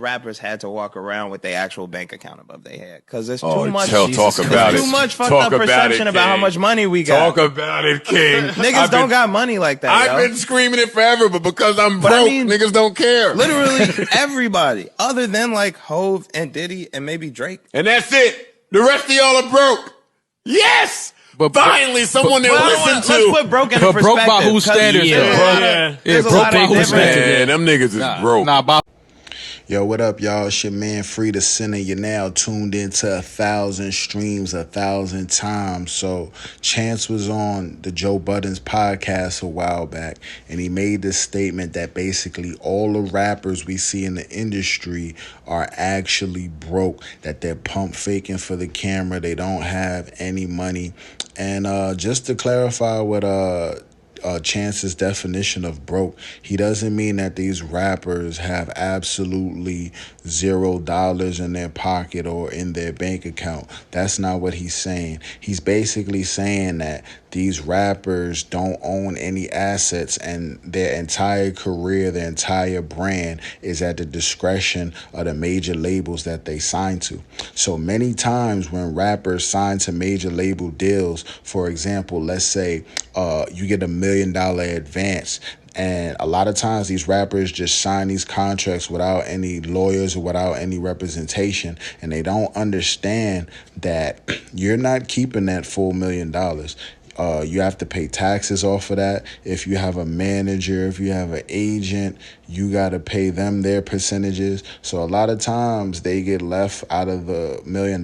rappers had to walk around with their actual bank account above their head because there's Oh, too much. talk about it. Too much fucked Talk up about perception it, about how King. much money we got. Talk about it, King. Niggas don't got money like that. I've been screaming it forever, but because I'm broke, niggas don't care. Literally everybody, other than like Hove and Diddy and maybe Drake. And that's it. The rest of y'all are broke. Yes. But finally, someone that listen to. Let's put broke in perspective. Broke by whose standards? Yeah, broke by whose standards? Man, them niggas is broke. Yo, what up, y'all? It's your man, Frida Sinner. You're now tuned into 1,000 streams 1,000 times. So, Chance was on the Joe Budden's podcast a while back, and he made this statement that basically all the rappers we see in the industry are actually broke, that they're pump faking for the camera, they don't have any money. And just to clarify what Chance's definition of broke, he doesn't mean that these rappers have absolutely $0 in their pocket or in their bank account. That's not what he's saying. He's basically saying that these rappers don't own any assets and their entire career, their entire brand is at the discretion of the major labels that they sign to. So many times when rappers sign to major label deals, for example, let's say you get $1 million advance, and a lot of times these rappers just sign these contracts without any lawyers or without any representation, and they don't understand that you're not keeping that full $1 million. You have to pay taxes off of that. If you have a manager, if you have an agent, you got to pay them their percentages. So a lot of times they get left out of the $1 million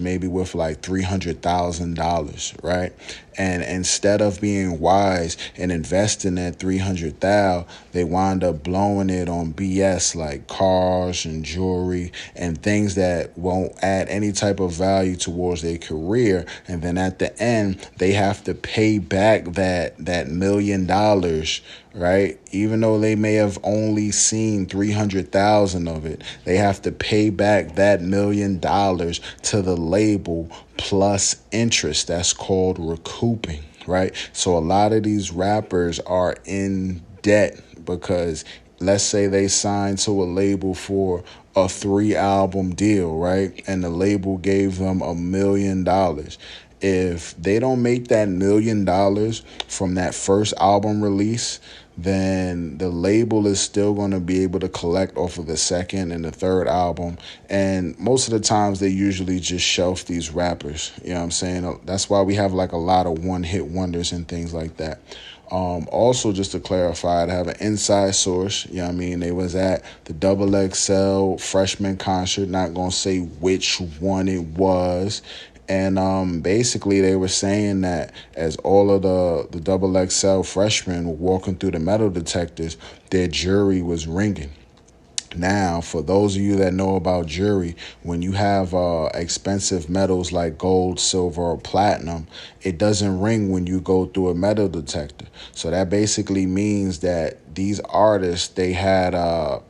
maybe with like $300,000, right? And instead of being wise and investing that $300,000, they wind up blowing it on BS like cars and jewelry and things that won't add any type of value towards their career. And then at the end, they have to pay back that $1 million, right? Even though they may have only seen 300,000 of it, they have to pay back that $1 million to the label plus interest. That's called recouping, right? So a lot of these rappers are in debt because let's say they signed to a label for a 3-album deal, right? And the label gave them $1 million. If they don't make that $1 million from that first album release, then the label is still going to be able to collect off of the second and the third album. And most of the times they usually just shelf these rappers. You know what I'm saying? That's why we have like a lot of one-hit wonders and things like that. Also, just to clarify, I have an inside source. You know what I mean? They was at the XXL freshman concert. Not going to say which one it was. And basically they were saying that as all of the XXL freshmen were walking through the metal detectors, their jury was ringing. Now, for those of you that know about jury, when you have expensive metals like gold, silver, or platinum, it doesn't ring when you go through a metal detector. So that basically means that these artists, they had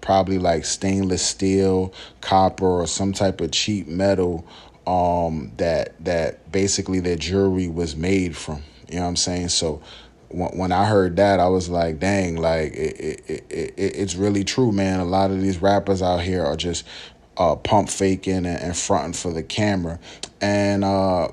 probably like stainless steel, copper, or some type of cheap metal that basically their jewelry was made from. You know what I'm saying? So when I heard that, I was like, dang, like it's really true, man. A lot of these rappers out here are just pump faking and fronting for the camera. And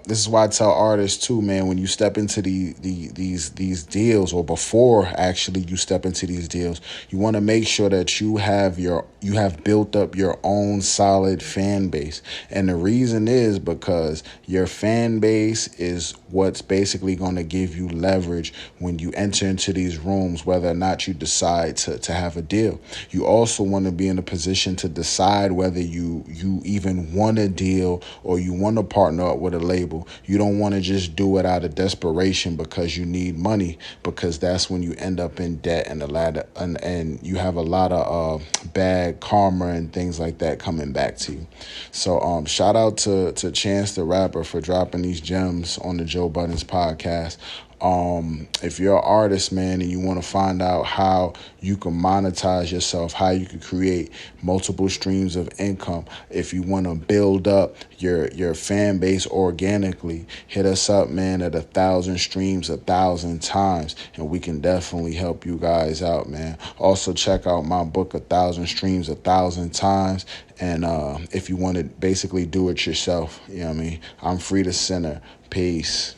this is why I tell artists too, man, when you step into these deals, or before actually you step into these deals, you want to make sure that you have built up your own solid fan base. And the reason is because your fan base is what's basically going to give you leverage when you enter into these rooms, whether or not you decide to have a deal. You also want to be in a position to decide whether you even want a deal or you want to partner up with a label. You don't want to just do it out of desperation because you need money, because that's when you end up in debt and you have a lot of bad karma and things like that coming back to you. So shout out to Chance the Rapper for dropping these gems on the Joe Budden's podcast. If you're an artist, man, and you want to find out how you can monetize yourself, how you can create multiple streams of income, if you want to build up your fan base organically, hit us up, man, at 1,000 streams 1,000 times, and we can definitely help you guys out, man. Also, check out my book, 1,000 Streams 1,000 Times. And if you want to basically do it yourself, you know what I mean? I'm Free the Sinner. Peace.